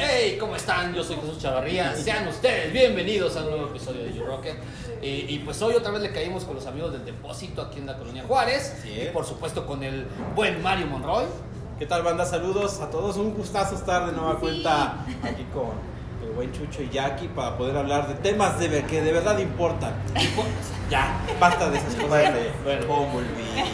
Hey, ¿cómo están? Yo soy Jesús Chavarría. Sean ustedes bienvenidos a un nuevo episodio de YouRocket. Y pues hoy otra vez le caímos con los amigos del Depósito aquí en la Colonia Juárez. Sí. Y por supuesto con el buen Mario Monroy. ¿Qué tal, banda? Saludos a todos. Un gustazo estar de nueva cuenta aquí con el buen Chucho y Jackie para poder hablar de temas que de verdad importan. Ya, basta de esas cosas de Bumblebee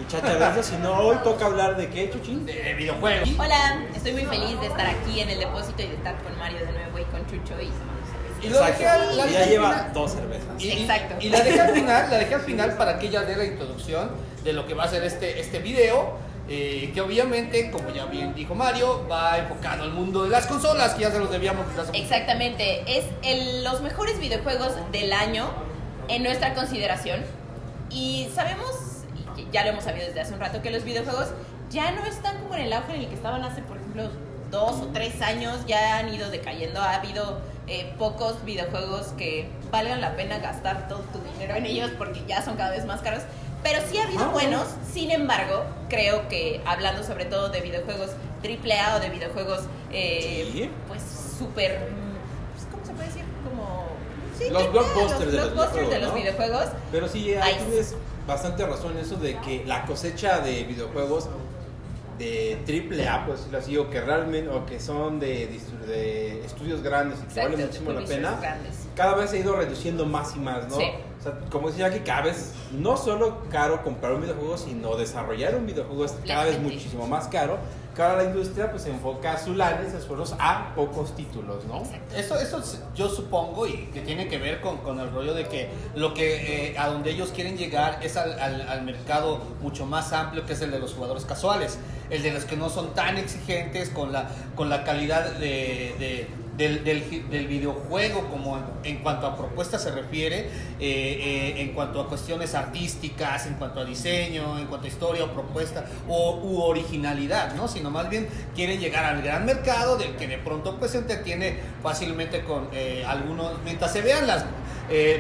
y Chacha, si no, hoy toca hablar de qué, Chuchín. De videojuegos. Hola, estoy muy feliz de estar aquí en el Depósito y de estar con Mario de nuevo y con Chucho y Y lo dejé Exacto. Ya lleva 2 cervezas. Exacto. Y la dejé al final para que ella dé la introducción de lo que va a ser este video. Que obviamente, como ya bien dijo Mario, va enfocado al mundo de las consolas, que ya se los debíamos desde hace mucho. Exactamente, es los mejores videojuegos del año en nuestra consideración. Y sabemos, y ya lo hemos sabido desde hace un rato, que los videojuegos ya no están como en el auge en el que estaban hace, por ejemplo, 2 o 3 años. Ya han ido decayendo. Ha habido pocos videojuegos que valgan la pena gastar todo tu dinero en ellos porque ya son cada vez más caros. Pero sí ha habido buenos. Sin embargo, creo que hablando sobre todo de videojuegos AAA o de videojuegos Sí. pues súper, pues, ¿cómo se puede decir? Como sí, Los AAA, blockbusters de los blockbusters de los ¿no? videojuegos. Pero sí, ahí tienes bastante razón en eso de que la cosecha de videojuegos de AAA, pues decirlo así, o que realmente, o que son de estudios grandes y que Exacto, valen muchísimo la publishers pena, grandes. cada vez se ha ido reduciendo más y más, ¿no? Sí. O sea, como decía que cada vez, no solo caro comprar un videojuego, sino desarrollar un videojuego es cada vez Completamente. muchísimo más caro. Que ahora la industria pues enfoca su lana y sus esfuerzos a pocos títulos, ¿no? Exacto. Eso yo supongo y que tiene que ver con el rollo de que lo que a donde ellos quieren llegar es al mercado mucho más amplio, que es el de los jugadores casuales, el de los que no son tan exigentes con la calidad del videojuego, como en cuanto a propuestas se refiere, en cuanto a cuestiones artísticas, en cuanto a diseño, en cuanto a historia o propuesta u originalidad, ¿no? Sino más bien quieren llegar al gran mercado del que de pronto pues se entretiene fácilmente con algunos, mientras se vean las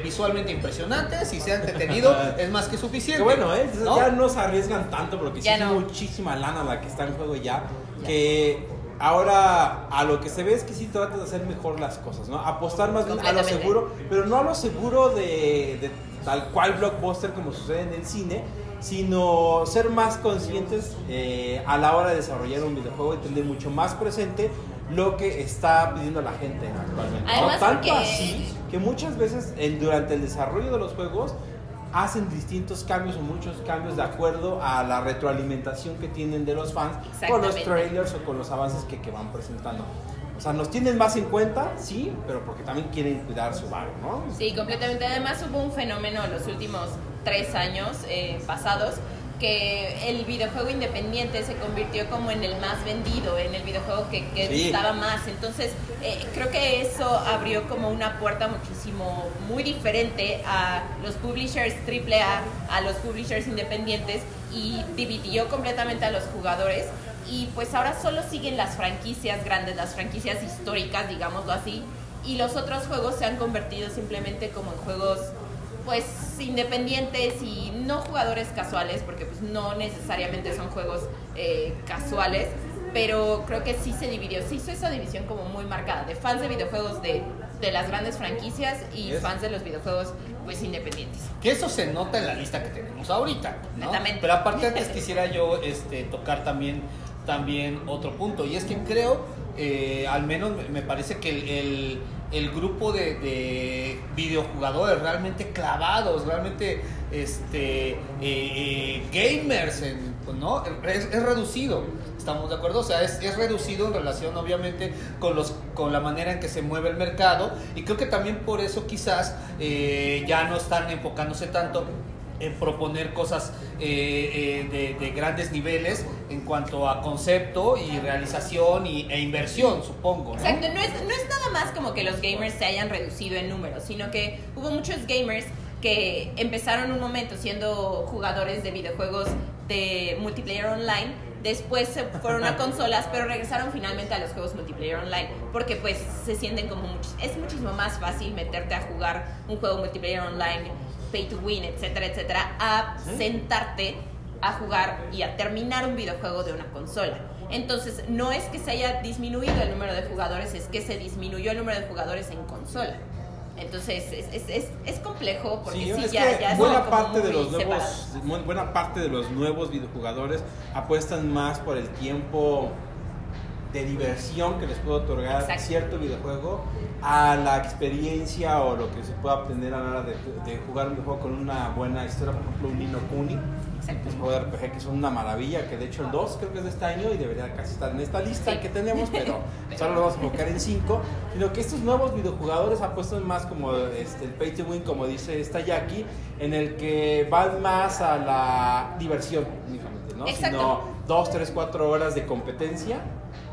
visualmente impresionantes y sea entretenido es más que suficiente. Que bueno, ¿no? ya no se arriesgan tanto porque sí Ya es no. muchísima lana la que está en juego ya, que ahora a lo que se ve es que sí tratan de hacer mejor las cosas, ¿no? Apostar más bien a lo Completamente. seguro, pero no a lo seguro de tal cual blockbuster como sucede en el cine, sino ser más conscientes a la hora de desarrollar un videojuego y tener mucho más presente lo que está pidiendo la gente actualmente. Además, Tanto porque- así que muchas veces durante el desarrollo de los juegos hacen distintos cambios o muchos cambios de acuerdo a la retroalimentación que tienen de los fans con los Exactamente. trailers o con los avances que van presentando. O sea, nos tienen más en cuenta, sí, pero porque también quieren cuidar su barrio, ¿no? Sí, completamente. Además hubo un fenómeno en los últimos 3 años pasados, que el videojuego independiente se convirtió como en el más vendido, en el videojuego que Sí. gustaba más. Entonces creo que eso abrió como una puerta muchísimo, muy diferente a los publishers AAA, a los publishers independientes, y dividió completamente a los jugadores. Y pues ahora solo siguen las franquicias grandes, las franquicias históricas, digámoslo así, y los otros juegos se han convertido simplemente como en juegos pues independientes y no jugadores casuales, porque pues no necesariamente son juegos casuales, pero creo que sí se dividió, sí hizo esa división como muy marcada, de fans de videojuegos de las grandes franquicias y Yes. fans de los videojuegos pues independientes. Que eso se nota en la lista que tenemos ahorita, ¿no? Netamente. Pero aparte antes quisiera yo tocar también otro punto, y es que creo, al menos me parece que el grupo de videojugadores realmente clavados, realmente gamers, ¿no? Es reducido. ¿Estamos de acuerdo? O sea, es reducido en relación obviamente con la manera en que se mueve el mercado, y creo que también por eso quizás ya no están enfocándose tanto en proponer cosas de grandes niveles en cuanto a concepto y realización e inversión, supongo, ¿no? Exacto, no es nada más como que los gamers se hayan reducido en números, sino que hubo muchos gamers que empezaron un momento siendo jugadores de videojuegos de multiplayer online, después se fueron a consolas, pero regresaron finalmente a los juegos multiplayer online, porque pues se sienten como es muchísimo más fácil meterte a jugar un juego multiplayer online, pay to win, etcétera, etcétera, a sentarte a jugar y a terminar un videojuego de una consola. Entonces, no es que se haya disminuido el número de jugadores, es que se disminuyó el número de jugadores en consola. Entonces, es complejo porque sí, sí, es ya que es buena como parte de muy los separados. buena parte de los nuevos videojugadores apuestan más por el tiempo de diversión que les puede otorgar Exacto. cierto videojuego a la experiencia o lo que se pueda obtener a la hora de jugar un videojuego con una buena historia. Por ejemplo, un Ni no Kuni, que es un juego de RPG que es una maravilla, que de hecho el 2 creo que es de este año y debería casi estar en esta lista Sí. que tenemos, pero solo lo vamos a enfocar en 5, sino que estos nuevos videojugadores apuestan más como el pay to win, como dice esta Jackie, en el que van más a la diversión únicamente, ¿no? Exacto. Sino 2, 3, 4 horas de competencia,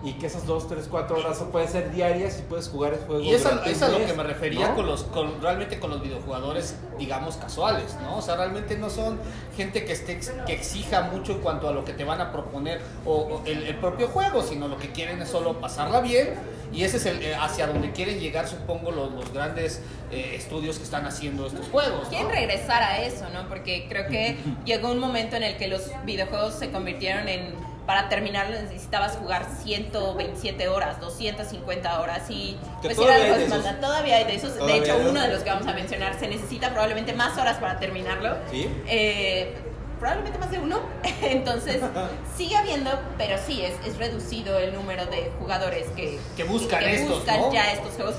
y que esas 2, 3, 4 horas pueden ser diarias y puedes jugar el juego. Y es a durante lo un mes, que me refería, ¿no? realmente con los videojugadores, digamos, casuales, ¿no? O sea, realmente no son gente que exija mucho en cuanto a lo que te van a proponer o el propio juego, sino lo que quieren es solo pasarla bien, y ese es hacia donde quieren llegar, supongo, los grandes estudios que están haciendo estos juegos, ¿no? Quieren regresar a eso, ¿no? Porque creo que llegó un momento en el que los videojuegos se convirtieron en... Para terminarlo necesitabas jugar 127 horas, 250 horas y Que pues todavía era algo hay de demandante. esos. Todavía hay de esos. Todavía De hecho, hay de uno de esos. los que vamos a mencionar se necesita probablemente más horas para terminarlo. ¿Sí? Probablemente más de uno. Entonces, sigue habiendo, pero sí, es reducido el número de jugadores que buscan estos, buscan ¿no? ya estos juegos.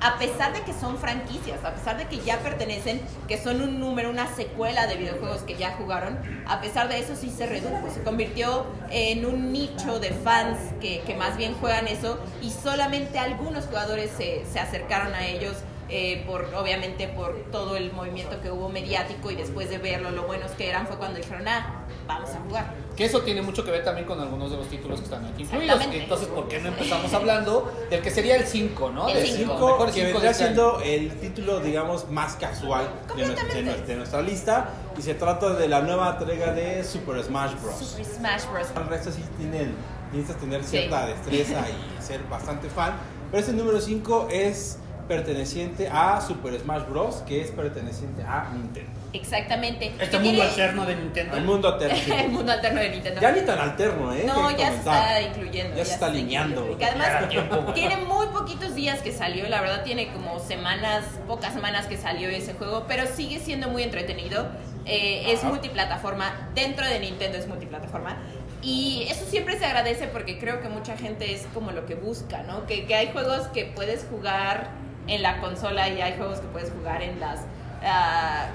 A pesar de que son franquicias, a pesar de que ya pertenecen, que son un número, una secuela de videojuegos que ya jugaron, a pesar de eso sí se redujo, se convirtió en un nicho de fans que más bien juegan eso y solamente algunos jugadores se acercaron a ellos obviamente por todo el movimiento que hubo mediático y después de verlo, lo buenos que eran fue cuando dijeron, vamos a jugar. Que eso tiene mucho que ver también con algunos de los títulos que están aquí incluidos. Exactamente. Entonces, ¿por qué no empezamos hablando del que sería el 5, ¿no? El Del 5. mejores Que 5 vendría de este año. siendo el título, digamos, más casual de nuestra lista, y se trata de la nueva entrega de Super Smash Bros. Super Smash Bros. El resto sí necesitas tener cierta destreza y ser bastante fan, pero este número 5 es perteneciente a Super Smash Bros, que es perteneciente a Nintendo. Exactamente. Este Que mundo tiene- alterno de Nintendo. El mundo alterno. el mundo alterno de Nintendo. Ya ni tan alterno, ¿eh? No, Hay que ya se comentar. está incluyendo. Ya se está alineando. incluyendo. Que además tiene muy poquitos días que salió, la verdad tiene como pocas semanas que salió ese juego, pero sigue siendo muy entretenido. Es Ajá. multiplataforma, dentro de Nintendo es multiplataforma. Y eso siempre se agradece porque creo que mucha gente es como lo que busca, ¿no? Que hay juegos que puedes jugar en la consola y hay juegos que puedes jugar en las...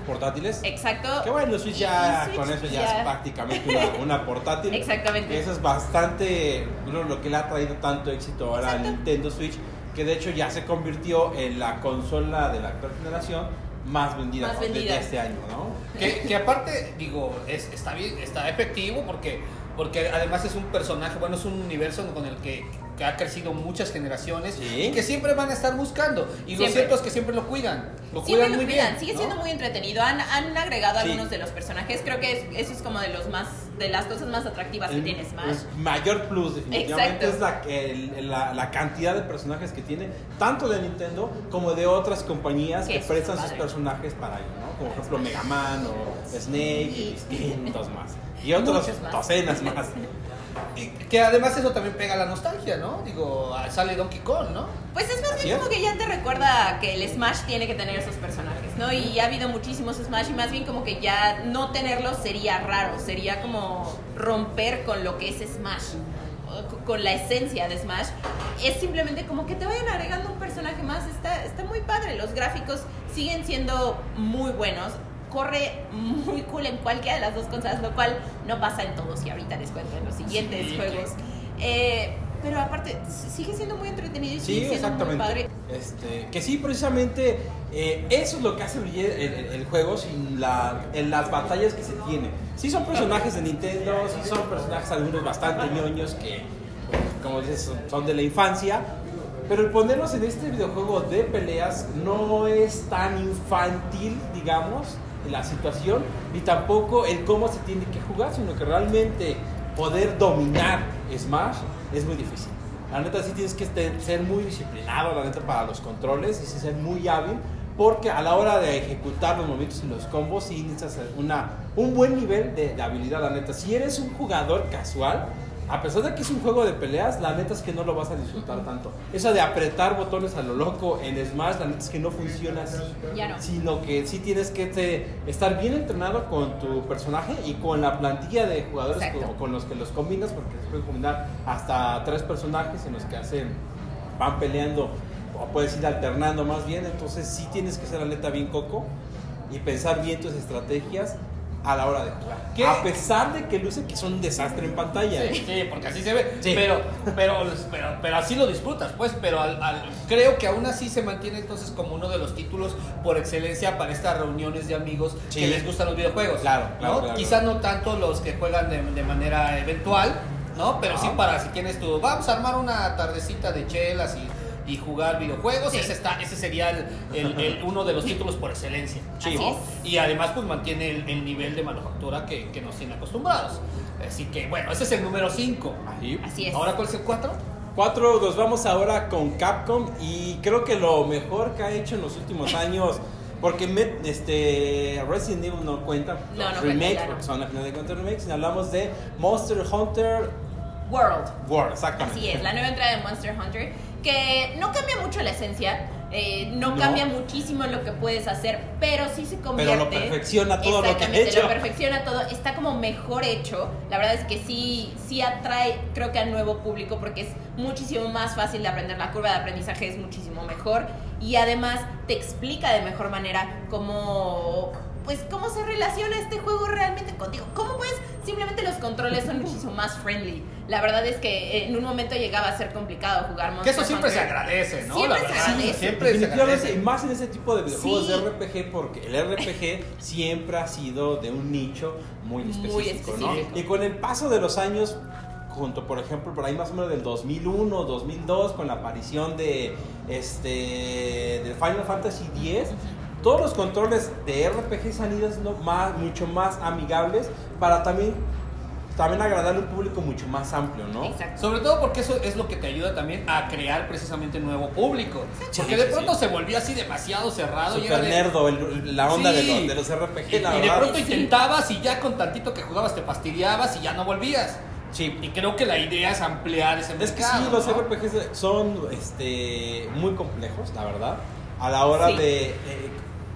¿Portátiles? exacto. Que bueno, Switch ya, Y Switch con eso ya es prácticamente una portátil. Exactamente. Eso es bastante lo que le ha traído tanto éxito ahora al Exacto. Nintendo Switch, que de hecho ya se convirtió en la consola de la actual generación más vendida, Más de vendida. este año, ¿no? Que aparte, digo, está bien, está efectivo porque además es un personaje, bueno, es un universo con el que ha crecido muchas generaciones Sí. y que siempre van a estar buscando. Y lo Siempre. cierto es que siempre lo cuidan. Lo Siempre cuidan lo muy cuidan, bien. sigue ¿no? siendo muy entretenido. Han agregado Sí. algunos de los personajes. Creo que eso es como de las cosas más atractivas que tiene Smash. El mayor plus definitivamente Exacto. es la cantidad de personajes que tiene, tanto de Nintendo como de otras compañías Que que eso prestan está sus padre. personajes para ello, ¿no? Como por ejemplo Mega Man o Snake y distintos más. Y otros Muchos más. docenas más. Y que además eso también pega la nostalgia, ¿no? Digo, sale Donkey Kong, ¿no? Pues es más Así bien es. como que ya te recuerda que el Smash tiene que tener esos personajes, ¿no? Y ha habido muchísimos Smash y más bien como que ya no tenerlos sería raro, sería como romper con lo que es Smash, con la esencia de Smash. Es simplemente como que te vayan agregando un personaje más, está muy padre, los gráficos siguen siendo muy buenos. Corre muy cool en cualquiera de las dos consolas, lo cual no pasa en todos y ahorita les cuento en los siguientes Sí, juegos. Pero aparte, sigue siendo muy entretenido y Sí, sigue siendo muy exactamente. padre. Que sí, precisamente eso es lo que hace brillar el juego en las batallas que se tiene. Sí son personajes de Nintendo, sí son personajes algunos bastante ñoños que, como dices, son de la infancia. Pero el ponerlos en este videojuego de peleas no es tan infantil, digamos, la situación, ni tampoco el cómo se tiene que jugar, sino que realmente poder dominar Smash es muy difícil. La neta sí tienes que ser muy disciplinado, la neta, para los controles y sí ser muy hábil, porque a la hora de ejecutar los movimientos y los combos sí necesitas un buen nivel de habilidad, la neta. Si eres un jugador casual, a pesar de que es un juego de peleas, la neta es que no lo vas a disfrutar tanto. Eso de apretar botones a lo loco en Smash, la neta es que no funciona así. Ya no. Sino que sí tienes que estar bien entrenado con tu personaje y con la plantilla de jugadores con los que los combinas, porque se puede combinar hasta 3 personajes en los que van peleando, o puedes ir alternando más bien. Entonces sí tienes que ser la neta bien coco y pensar bien tus estrategias a la hora de jugar. ¿Qué? A pesar de que luce que son un desastre en pantalla. Sí, porque así se ve. Sí. Pero así lo disfrutas, pues. Pero creo que aún así se mantiene entonces como uno de los títulos por excelencia para estas reuniones de amigos que les gustan los videojuegos. Claro, ¿no? claro. Quizás no tanto los que juegan de manera eventual, ¿no? Pero sí para si tienes vamos a armar una tardecita de chelas y jugar videojuegos, Sí. ese sería el uno de los títulos por excelencia. Así ¿no? es. Y además pues mantiene el nivel de manufactura que nos tiene acostumbrados. Así que bueno, ese es el número 5. Así es. ¿Ahora cuál es el 4? 4, nos vamos ahora con Capcom y creo que lo mejor que ha hecho en los últimos años, porque Resident Evil no cuenta, No remakes, cuenta, porque son a final de cuentas remakes, y hablamos de Monster Hunter World. exactamente. Así es, la nueva entrada de Monster Hunter, que no cambia mucho la esencia, no cambia muchísimo lo que puedes hacer, pero sí se convierte. Pero lo perfecciona todo lo que ha Exactamente, hecho. lo perfecciona todo, está como mejor hecho. La verdad es que sí atrae, creo que al nuevo público, porque es muchísimo más fácil de aprender, la curva de aprendizaje es muchísimo mejor y además te explica de mejor manera cómo se relaciona este juego realmente contigo. ¿Cómo puedes? Simplemente los controles son muchísimo más friendly. La verdad es que en un momento llegaba a ser complicado jugar Monster Que eso siempre Hunter. se agradece, ¿no? Siempre La se verdad, agradece. siempre se Definitivamente, agradece. y más en ese tipo de videojuegos Sí. de RPG, porque el RPG siempre ha sido de un nicho muy específico, ¿no? específico. Y con el paso de los años, junto por ejemplo por ahí más o menos del 2001, 2002, con la aparición de Final Fantasy X, todos los controles de RPG han ido siendo mucho más amigables para también agradar a un público mucho más amplio, ¿no? Exacto. Sobre todo porque eso es lo que te ayuda también a crear precisamente nuevo público. Porque Sí, de sí, pronto sí. se volvió así demasiado cerrado. y era Super de- nerdo, la onda Sí. de los RPG, Y la de verdad. pronto intentabas y ya con tantito que jugabas te fastidiabas y ya no volvías. Sí. Y creo que la idea es ampliar ese Es que mercado. sí, los ¿no? RPGs son muy complejos, la verdad, a la hora Sí.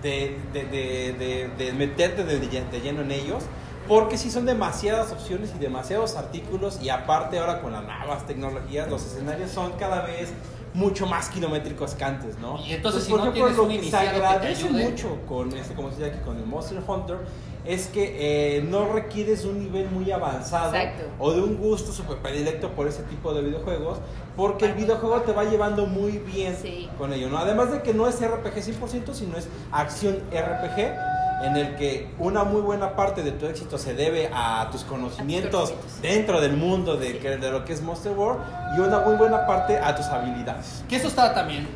de meterte de lleno en ellos, porque sí son demasiadas opciones y demasiados artículos, y aparte ahora con las nuevas tecnologías los escenarios son cada vez mucho más kilométricos que antes, ¿no? Y entonces, si por no ejemplo, tienes lo un que se iniciado que te agradece ayude. mucho con como se dice aquí, con el Monster Hunter, es que no requieres un nivel muy avanzado Exacto. o de un gusto súper predilecto por ese tipo de videojuegos, porque el videojuego te va llevando muy bien Sí. con ello, ¿no? Además de que no es RPG 100%, sino es acción RPG, en el que una muy buena parte de tu éxito se debe a tus conocimientos dentro del mundo de lo que es Monster World, y una muy buena parte a tus habilidades. Que eso está también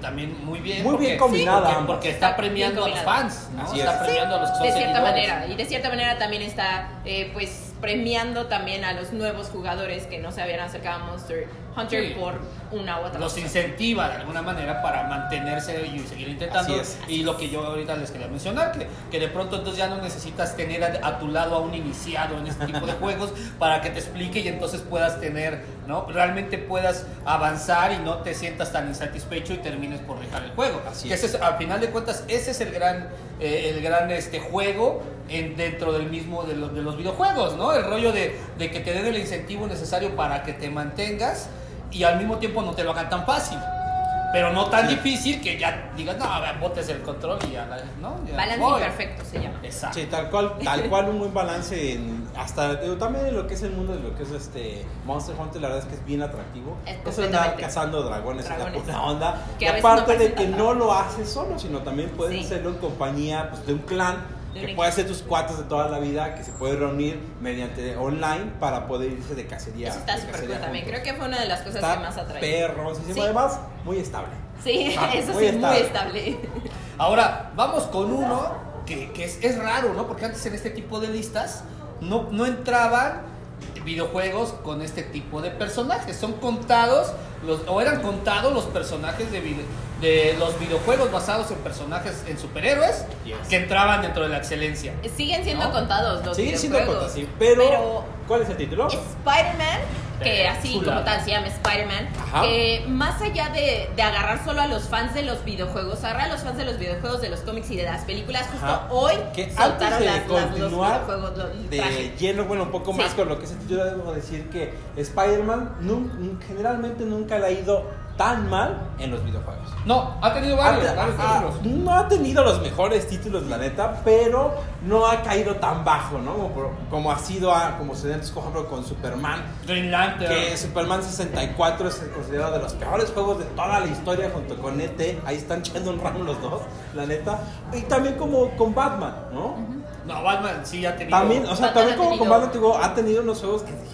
muy bien. Muy bien combinada porque, ambas. porque está Está bien premiando a los combinado. fans, ¿no? Así Está es. premiando a los que son De cierta seguidores. manera, y de cierta manera también está premiando también a los nuevos jugadores que no se habían acercado a Monster Hunter Sí. por una u otra Los razón. incentiva de alguna manera para mantenerse y seguir intentando. Así es. Y lo que yo ahorita les quería mencionar, que de pronto entonces ya no necesitas tener a tu lado a un iniciado en este tipo de juegos para que te explique y entonces puedas tener, ¿no? Realmente puedas avanzar y no te sientas tan insatisfecho y termines por dejar el juego. Así que es. ese al final de cuentas, ese es el gran juego dentro del mismo de los videojuegos, ¿no? El rollo de que te den el incentivo necesario para que te mantengas y al mismo tiempo no te lo hagan tan fácil, pero no tan difícil que ya digas, no, a ver, botes el control y ya, ¿no? Ya Balance voy. imperfecto se llama. Exacto. Sí, tal cual un buen balance también en lo que es el mundo de lo que es Monster Hunter. La verdad es que es bien atractivo. Es Eso de andar completamente. cazando dragones es la Dragones. puta onda. Que Y a veces no aparte de parecen que tan no lo haces solo, sino también puedes Sí. hacerlo en compañía de un clan, De que un puede ser tus cuates de toda la vida, que se puede reunir mediante online para poder irse de cacería. Eso está de súper cacería cool también. juntos. Creo que fue una de las cosas Está que más atrae. perroncísimo. Sí. Además, muy estable. Sí, eso muy sí, muy estable. Ahora, vamos con uno que es raro, ¿no? Porque antes en este tipo de listas no entraban videojuegos con este tipo de personajes. Son contados, eran contados los personajes de los videojuegos basados en personajes, en superhéroes, Yes. que entraban dentro de la excelencia. Siguen siendo ¿No? contados los Siguen siendo videojuegos. cosas así, pero ¿cuál es el título? Spider-Man que así chulada. como tal se llama Spider-Man, Ajá. que más allá de agarrar solo a los fans de los videojuegos, agarrar a los fans de los videojuegos, de los cómics y de las películas, justo Ajá. hoy Que antes soltaron de los continuar videojuegos, el de traje. lleno, bueno, un poco más Sí. con lo que se titula, debo decir que Spider-Man generalmente nunca le ha ido tan mal en los videojuegos. No, ha tenido varios títulos. No ha tenido los mejores títulos, la neta, pero no ha caído tan bajo, ¿no? Como ha sido, como se por ejemplo, con Superman. Green Lantern. Que Superman 64 es considerado de los peores juegos de toda la historia junto con ET. Ahí están echando un ramo los dos, la neta. Y también como con Batman, ¿no? No, Batman sí ha tenido. También, o sea, Batman también ha como con tenido- Batman digo, ha tenido unos juegos que dije,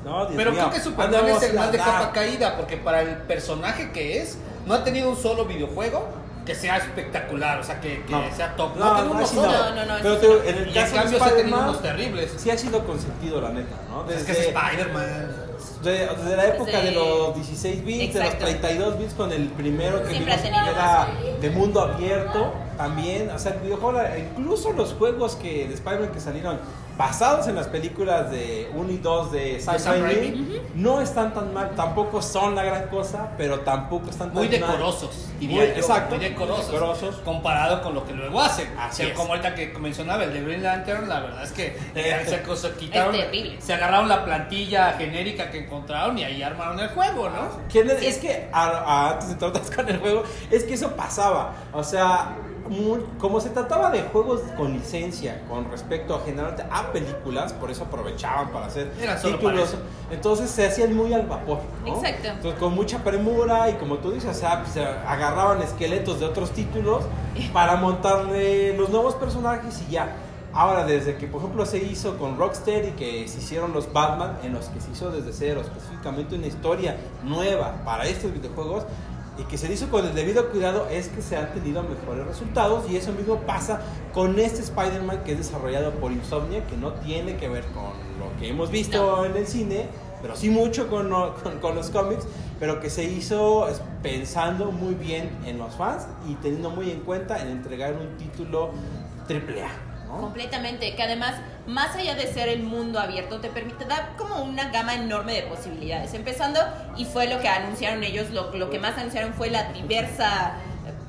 no, Dios Pero mío, creo que Superman andamos es el más de la- capa caída, porque para el personaje que es, no ha tenido un solo videojuego que sea espectacular, o sea, que No. sea top. No, No, ha tenido uno sí solo. No, Pero sí, te digo, no. en el Y en caso de cambio se ha tenido Spider-Man, unos terribles. sí ha sido consentido, la neta, ¿no? Es que es Spider-Man. Desde la época de los 16 bits, de los Exacto. 32 bits con el primero que Siempre ha vimos tenido que era de mundo abierto también, o sea, el videojuego, incluso los juegos de Spider-Man que salieron basados en las películas de 1 y 2 de Sam Sam Raimi, Raimi. no están tan mal, tampoco son la gran cosa, pero tampoco están tan Muy mal. decorosos, diría Muy- yo, exacto, muy decorosos, decorosos. comparado con lo que luego hacen. Así es. Como ahorita que mencionaba, el de Green Lantern, la verdad es que se quitaron, Es terrible. se agarraron la plantilla genérica que encontraron y ahí armaron el juego, ¿no? Es que antes de tratar con el juego, es que eso pasaba. O sea, como se trataba de juegos con licencia con respecto a generalmente a películas, por eso aprovechaban para hacer Era solo títulos. para eso. Entonces se hacían muy al vapor, ¿no? Exacto. Entonces con mucha premura y como tú dices, o sea, pues, se agarraban esqueletos de otros títulos para montarle los nuevos personajes y ya. Ahora, desde que por ejemplo se hizo con Rocksteady, que se hicieron los Batman, en los que se hizo desde cero, específicamente una historia nueva para estos videojuegos, y que se hizo con el debido cuidado, es que se han tenido mejores resultados. Y eso mismo pasa con este Spider-Man que es desarrollado por Insomnia, que no tiene que ver con lo que hemos visto en el cine, pero sí mucho con los cómics, pero que se hizo pensando muy bien en los fans y teniendo muy en cuenta en entregar un título AAA, ¿no? Completamente, que además, más allá de ser el mundo abierto, te permite dar como una gama enorme de posibilidades. Empezando, y fue lo que anunciaron ellos, lo que más anunciaron fue la diversa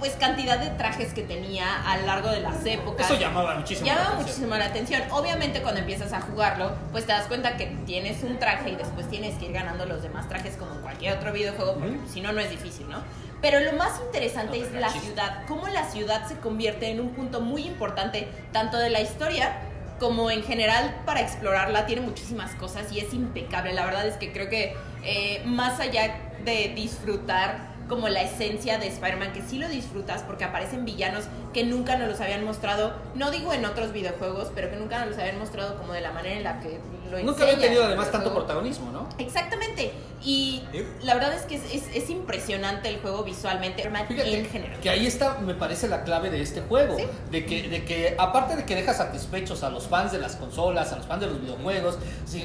pues cantidad de trajes que tenía a lo largo de las épocas. Eso llamaba muchísimo la atención. Muchísimo la atención. Obviamente cuando empiezas a jugarlo, pues te das cuenta que tienes un traje y después tienes que ir ganando los demás trajes como en cualquier otro videojuego, porque si no, no es difícil, ¿no? Pero lo más interesante es la ciudad, cómo la ciudad se convierte en un punto muy importante, tanto de la historia como en general para explorarla. Tiene muchísimas cosas y es impecable. La verdad es que creo que más allá de disfrutar como la esencia de Spider-Man, que sí lo disfrutas porque aparecen villanos que nunca nos los habían mostrado, no digo en otros videojuegos, pero que nunca nos los habían mostrado como de la manera en la que lo enseñan. Nunca habían tenido además el tanto juego. protagonismo, ¿no? Exactamente. Y la verdad es que es impresionante el juego visualmente, Fíjate en general. que ahí está, me parece, la clave de este juego. Sí. De que aparte de que deja satisfechos a los fans de las consolas, a los fans de los videojuegos,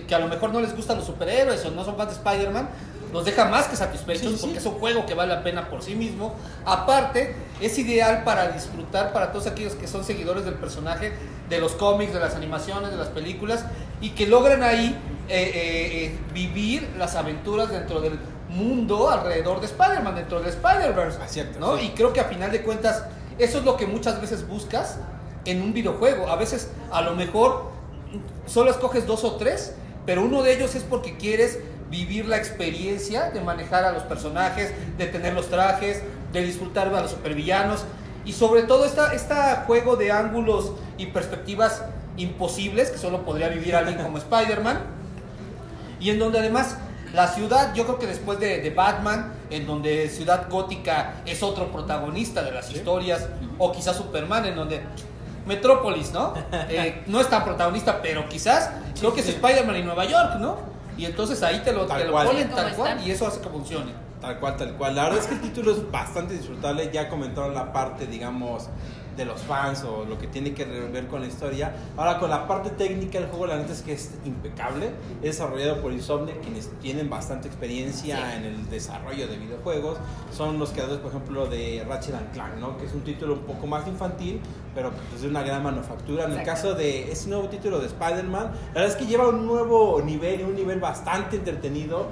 que a lo mejor no les gustan los superhéroes o no son fans de Spider-Man, los deja más que satisfechos porque es un juego que vale la pena por sí mismo. Aparte, es ideal para disfrutar para todos aquellos que son seguidores del personaje, de los cómics, de las animaciones, de las películas, y que logran ahí vivir las aventuras dentro del mundo alrededor de Spider-Man, dentro del Spider-Verse, ¿no? Sí. Y creo que a final de cuentas eso es lo que muchas veces buscas en un videojuego. A veces a lo mejor solo escoges 2 o 3, pero uno de ellos es porque quieres vivir la experiencia de manejar a los personajes, de tener los trajes, de disfrutar a los supervillanos y sobre todo este juego de ángulos y perspectivas imposibles que solo podría vivir alguien como Spider-Man, y en donde además la ciudad, yo creo que después de Batman, en donde Ciudad Gótica es otro protagonista de las historias, o quizás Superman, en donde Metrópolis, ¿no? No es tan protagonista, pero quizás creo que es Spider-Man en Nueva York, ¿no? Y entonces ahí te lo ponen tal cual y eso hace que funcione. Tal cual, tal cual. La verdad es que el título es bastante disfrutable. Ya comentaron la parte, digamos, de los fans o lo que tiene que ver con la historia. Ahora, con la parte técnica del juego, la neta es que es impecable. Es desarrollado por Insomniac, quienes tienen bastante experiencia en el desarrollo de videojuegos. Son los creadores, por ejemplo, de Ratchet & Clank, ¿no? Que es un título un poco más infantil, pero pues de una gran manufactura. En el caso de este nuevo título de Spider-Man, la verdad es que lleva un nuevo nivel, un nivel bastante entretenido.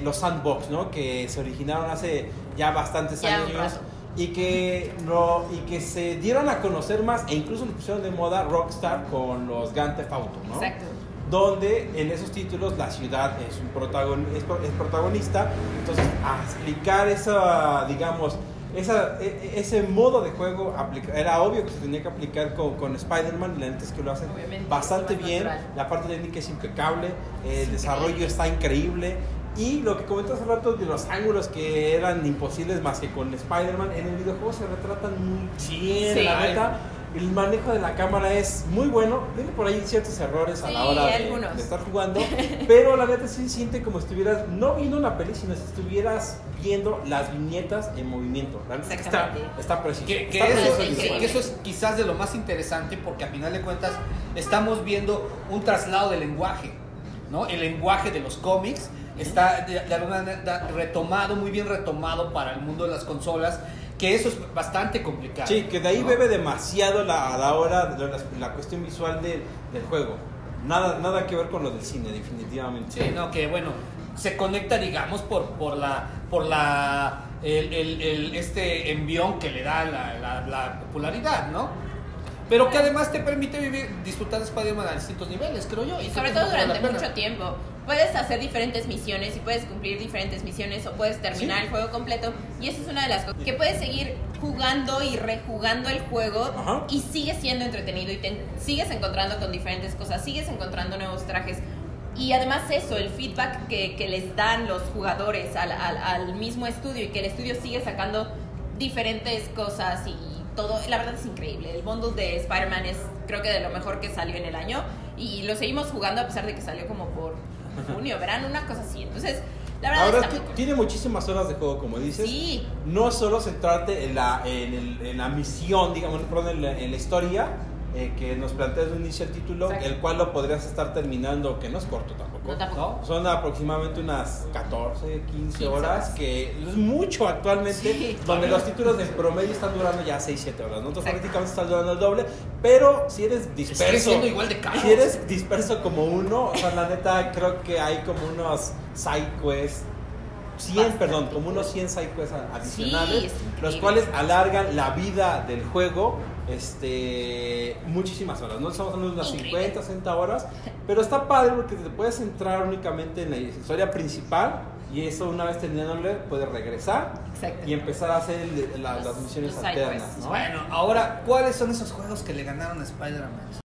Los sandbox, ¿no? Que se originaron hace ya bastantes años. Y que se dieron a conocer más, e incluso lo pusieron de moda Rockstar con los Grand Theft Auto, ¿no? Exacto. Donde en esos títulos la ciudad es protagonista. Entonces, a explicar esa, digamos, ese modo de juego era obvio que se tenía que aplicar con Spider-Man, y la neta es que lo hacen bastante bien. Natural. La parte técnica es impecable, el desarrollo está increíble. Y lo que comenté hace rato de los ángulos que eran imposibles más que con Spider-Man, en el videojuego se retratan muy bien, la neta. El manejo de la cámara es muy bueno. Tiene por ahí ciertos errores a la hora de estar jugando, pero la neta sí se siente como si estuvieras no viendo una peli, sino si estuvieras viendo las viñetas en movimiento. La neta está preciso. Que eso es quizás de lo más interesante, porque a final de cuentas estamos viendo un traslado del lenguaje, ¿no? El lenguaje de los cómics está de alguna manera retomado, muy bien retomado para el mundo de las consolas, que eso es bastante complicado. Sí, que de ahí bebe demasiado a la hora de la cuestión visual del juego. Nada que ver con lo del cine, definitivamente. Sí, no, que bueno, se conecta, digamos, por este envión que le da la popularidad, ¿no? Pero que además te permite disfrutar de Spider-Man a distintos niveles, creo yo. Y sobre todo durante mucho tiempo. Puedes hacer diferentes misiones y puedes cumplir diferentes misiones, o puedes terminar el juego completo. Y esa es una de las cosas. Que puedes seguir jugando y rejugando el juego. Ajá. Y sigue siendo entretenido y te sigues encontrando con diferentes cosas, sigues encontrando nuevos trajes. Y además eso, el feedback que les dan los jugadores al mismo estudio, y que el estudio sigue sacando diferentes cosas y todo, la verdad es increíble. El bundle de Spider-Man es, creo que, de lo mejor que salió en el año, y lo seguimos jugando a pesar de que salió como por junio, verano, una cosa así. Entonces, la verdad ahora tiene muchísimas horas de juego, como dices. Sí. No solo centrarte en la misión, digamos, en la historia que nos plantea desde un inicio el título. Exacto. El cual lo podrías estar terminando, que no es corto tampoco. No, tampoco. ¿No? Son aproximadamente unas 14, 15 horas, que es mucho actualmente, donde los títulos en promedio están durando ya 6, 7 horas. Nosotros prácticamente están durando el doble, pero si eres disperso, siendo igual de caro. Si eres disperso como uno, o sea, la neta, creo que hay como unos side quests, como unos 100 side quests adicionales, los cuales alargan la vida del juego muchísimas horas, no estamos hablando de unas 50, 60 horas, pero está padre porque te puedes centrar únicamente en la historia principal, y eso, una vez terminándole, puedes regresar. Exacto. Y empezar a hacer las misiones alternas, ¿no? Bueno, ahora, ¿cuáles son esos juegos que le ganaron a Spider-Man?